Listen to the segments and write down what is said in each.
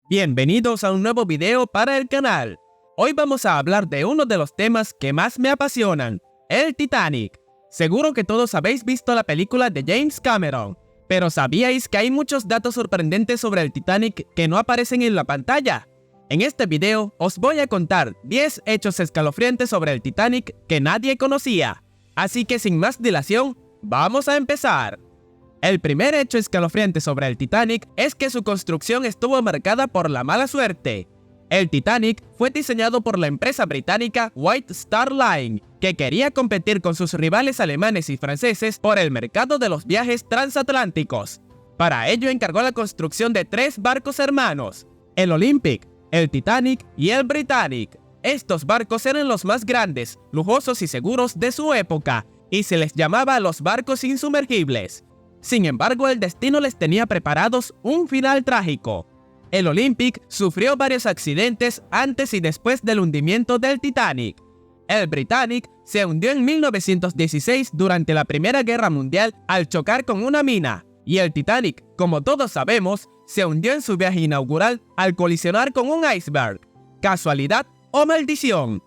Bienvenidos a un nuevo video para el canal. Hoy vamos a hablar de uno de los temas que más me apasionan, el Titanic. Seguro que todos habéis visto la película de James Cameron, pero ¿sabíais que hay muchos datos sorprendentes sobre el Titanic que no aparecen en la pantalla? En este video os voy a contar 10 hechos escalofriantes sobre el Titanic que nadie conocía. Así que sin más dilación, vamos a empezar. El primer hecho escalofriante sobre el Titanic es que su construcción estuvo marcada por la mala suerte. El Titanic fue diseñado por la empresa británica White Star Line, que quería competir con sus rivales alemanes y franceses por el mercado de los viajes transatlánticos. Para ello encargó la construcción de 3 barcos hermanos, el Olympic, el Titanic y el Britannic. Estos barcos eran los más grandes, lujosos y seguros de su época, y se les llamaba los barcos insumergibles. Sin embargo, el destino les tenía preparados un final trágico. El Olympic sufrió varios accidentes antes y después del hundimiento del Titanic. El Britannic se hundió en 1916 durante la Primera Guerra Mundial al chocar con una mina, y el Titanic, como todos sabemos, se hundió en su viaje inaugural al colisionar con un iceberg. ¿Casualidad o maldición?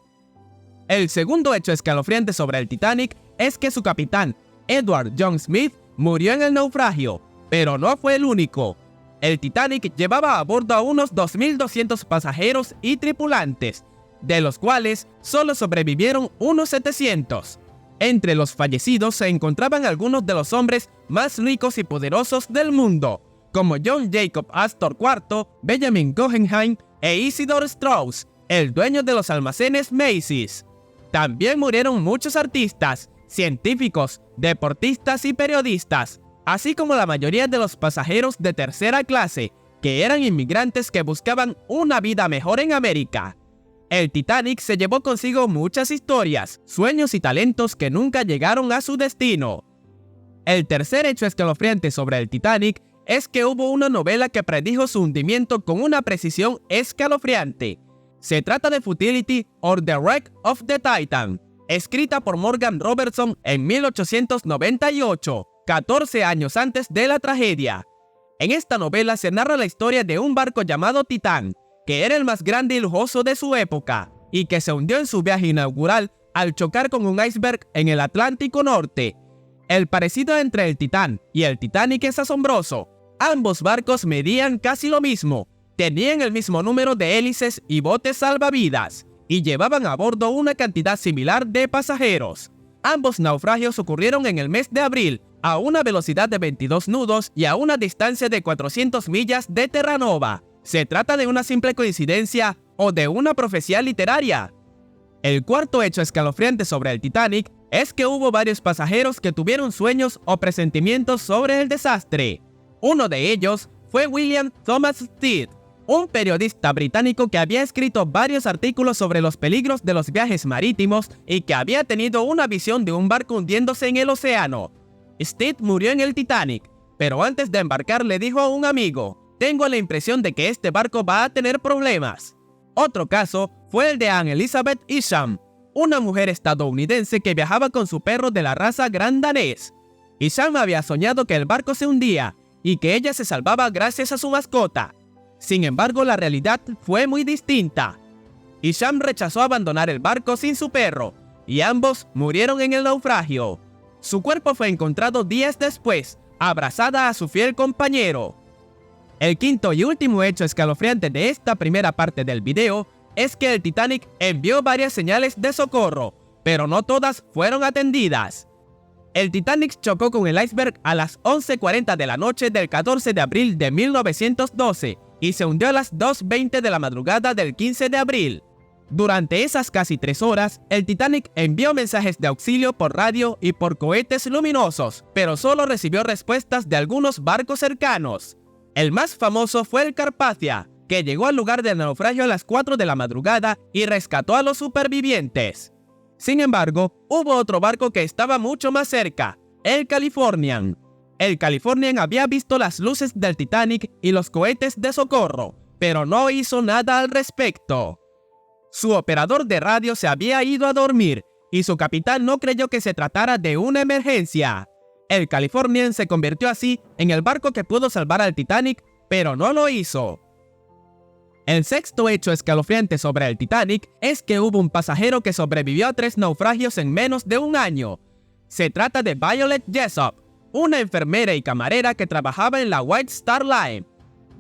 El segundo hecho escalofriante sobre el Titanic es que su capitán, Edward John Smith, murió en el naufragio, pero no fue el único. El Titanic llevaba a bordo a unos 2.200 pasajeros y tripulantes, de los cuales solo sobrevivieron unos 700. Entre los fallecidos se encontraban algunos de los hombres más ricos y poderosos del mundo, como John Jacob Astor IV, Benjamin Guggenheim e Isidor Straus, el dueño de los almacenes Macy's. También murieron muchos artistas, científicos, deportistas y periodistas, así como la mayoría de los pasajeros de tercera clase, que eran inmigrantes que buscaban una vida mejor en América. El Titanic se llevó consigo muchas historias, sueños y talentos que nunca llegaron a su destino. El tercer hecho escalofriante sobre el Titanic es que hubo una novela que predijo su hundimiento con una precisión escalofriante. Se trata de Futility or the Wreck of the Titan, escrita por Morgan Robertson en 1898, 14 años antes de la tragedia. En esta novela se narra la historia de un barco llamado Titán, que era el más grande y lujoso de su época, y que se hundió en su viaje inaugural al chocar con un iceberg en el Atlántico Norte. El parecido entre el Titán y el Titanic es asombroso. Ambos barcos medían casi lo mismo, tenían el mismo número de hélices y botes salvavidas, y llevaban a bordo una cantidad similar de pasajeros. Ambos naufragios ocurrieron en el mes de abril, a una velocidad de 22 nudos y a una distancia de 400 millas de Terranova. ¿Se trata de una simple coincidencia o de una profecía literaria? El cuarto hecho escalofriante sobre el Titanic es que hubo varios pasajeros que tuvieron sueños o presentimientos sobre el desastre. Uno de ellos fue William Thomas Stead, un periodista británico que había escrito varios artículos sobre los peligros de los viajes marítimos y que había tenido una visión de un barco hundiéndose en el océano. Stead murió en el Titanic, pero antes de embarcar le dijo a un amigo: "Tengo la impresión de que este barco va a tener problemas". Otro caso fue el de Anne Elizabeth Isham, una mujer estadounidense que viajaba con su perro de la raza Gran Danés. Isham había soñado que el barco se hundía y que ella se salvaba gracias a su mascota. Sin embargo, la realidad fue muy distinta. Isham rechazó abandonar el barco sin su perro, y ambos murieron en el naufragio. Su cuerpo fue encontrado días después, abrazada a su fiel compañero. El quinto y último hecho escalofriante de esta primera parte del video es que el Titanic envió varias señales de socorro, pero no todas fueron atendidas. El Titanic chocó con el iceberg a las 11:40 de la noche del 14 de abril de 1912 y se hundió a las 2:20 de la madrugada del 15 de abril. Durante esas casi 3 horas, el Titanic envió mensajes de auxilio por radio y por cohetes luminosos, pero solo recibió respuestas de algunos barcos cercanos. El más famoso fue el Carpathia, que llegó al lugar del naufragio a las 4 de la madrugada y rescató a los supervivientes. Sin embargo, hubo otro barco que estaba mucho más cerca, el Californian. El Californian había visto las luces del Titanic y los cohetes de socorro, pero no hizo nada al respecto. Su operador de radio se había ido a dormir y su capitán no creyó que se tratara de una emergencia. El Californian se convirtió así en el barco que pudo salvar al Titanic, pero no lo hizo. El sexto hecho escalofriante sobre el Titanic es que hubo un pasajero que sobrevivió a 3 naufragios en menos de un año. Se trata de Violet Jessop, una enfermera y camarera que trabajaba en la White Star Line.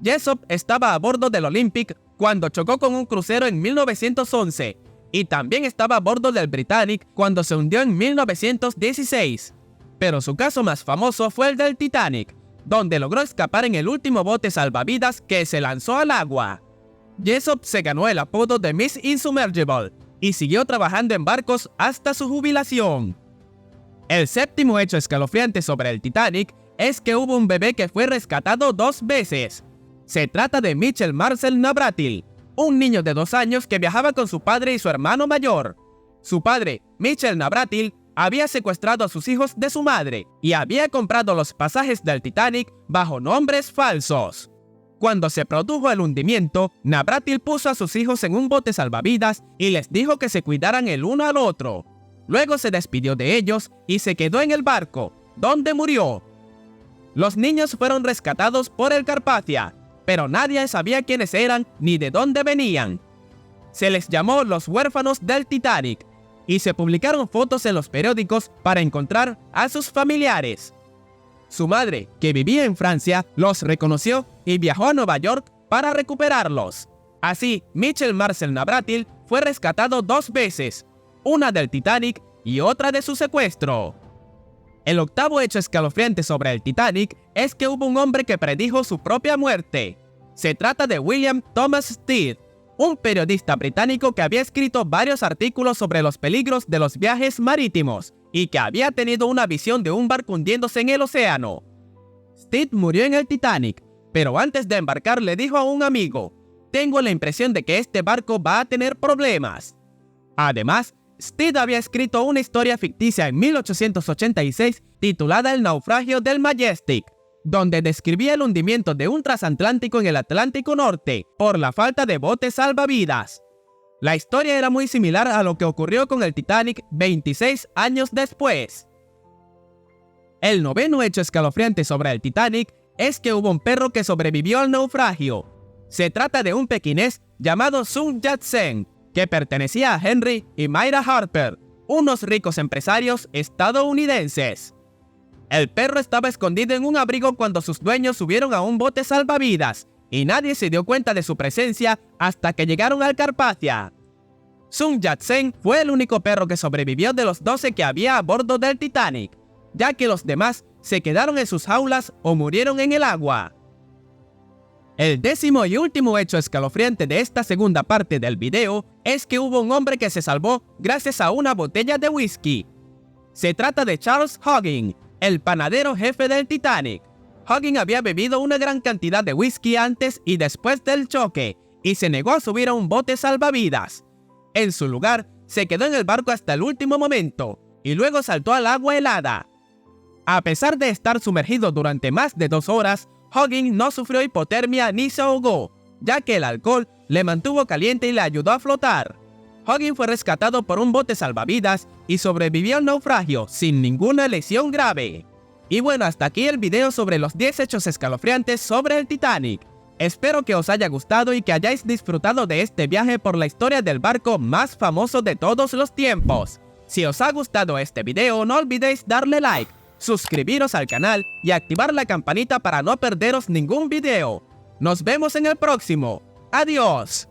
Jessop estaba a bordo del Olympic cuando chocó con un crucero en 1911 y también estaba a bordo del Britannic cuando se hundió en 1916. Pero su caso más famoso fue el del Titanic, donde logró escapar en el último bote salvavidas que se lanzó al agua. Jessop se ganó el apodo de Miss Insubmergible y siguió trabajando en barcos hasta su jubilación. El séptimo hecho escalofriante sobre el Titanic es que hubo un bebé que fue rescatado 2 veces. Se trata de Mitchell Marcel Navratil, un niño de 2 años que viajaba con su padre y su hermano mayor. Su padre, Mitchell Navratil, había secuestrado a sus hijos de su madre y había comprado los pasajes del Titanic bajo nombres falsos. Cuando se produjo el hundimiento, Navratil puso a sus hijos en un bote salvavidas y les dijo que se cuidaran el uno al otro. Luego se despidió de ellos y se quedó en el barco, donde murió. Los niños fueron rescatados por el Carpathia, pero nadie sabía quiénes eran ni de dónde venían. Se les llamó los huérfanos del Titanic y se publicaron fotos en los periódicos para encontrar a sus familiares. Su madre, que vivía en Francia, los reconoció y viajó a Nueva York para recuperarlos. Así, Mitchell Marcel Navratil fue rescatado 2 veces, una del Titanic y otra de su secuestro. El octavo hecho escalofriante sobre el Titanic es que hubo un hombre que predijo su propia muerte. Se trata de William Thomas Stead, un periodista británico que había escrito varios artículos sobre los peligros de los viajes marítimos y que había tenido una visión de un barco hundiéndose en el océano. Stead murió en el Titanic, pero antes de embarcar le dijo a un amigo: "Tengo la impresión de que este barco va a tener problemas". Además, Stead había escrito una historia ficticia en 1886 titulada El naufragio del Majestic, donde describía el hundimiento de un transatlántico en el Atlántico Norte por la falta de botes salvavidas. La historia era muy similar a lo que ocurrió con el Titanic 26 años después. El noveno hecho escalofriante sobre el Titanic es que hubo un perro que sobrevivió al naufragio. Se trata de un pequinés llamado Sun Yat-sen, que pertenecía a Henry y Myra Harper, unos ricos empresarios estadounidenses. El perro estaba escondido en un abrigo cuando sus dueños subieron a un bote salvavidas y nadie se dio cuenta de su presencia hasta que llegaron al Carpathia. Sun Yat-sen fue el único perro que sobrevivió de los 12 que había a bordo del Titanic, ya que los demás se quedaron en sus jaulas o murieron en el agua. El décimo y último hecho escalofriante de esta segunda parte del video es que hubo un hombre que se salvó gracias a una botella de whisky. Se trata de Charles Hoggin, el panadero jefe del Titanic. Hoggin había bebido una gran cantidad de whisky antes y después del choque y se negó a subir a un bote salvavidas. En su lugar, se quedó en el barco hasta el último momento y luego saltó al agua helada. A pesar de estar sumergido durante más de 2 horas, Hoggin no sufrió hipotermia ni se ahogó, ya que el alcohol le mantuvo caliente y le ayudó a flotar. Hoggin fue rescatado por un bote salvavidas y sobrevivió al naufragio sin ninguna lesión grave. Y bueno, hasta aquí el video sobre los 10 hechos escalofriantes sobre el Titanic. Espero que os haya gustado y que hayáis disfrutado de este viaje por la historia del barco más famoso de todos los tiempos. Si os ha gustado este video, no olvidéis darle like, suscribiros al canal y activar la campanita para no perderos ningún video. Nos vemos en el próximo. ¡Adiós!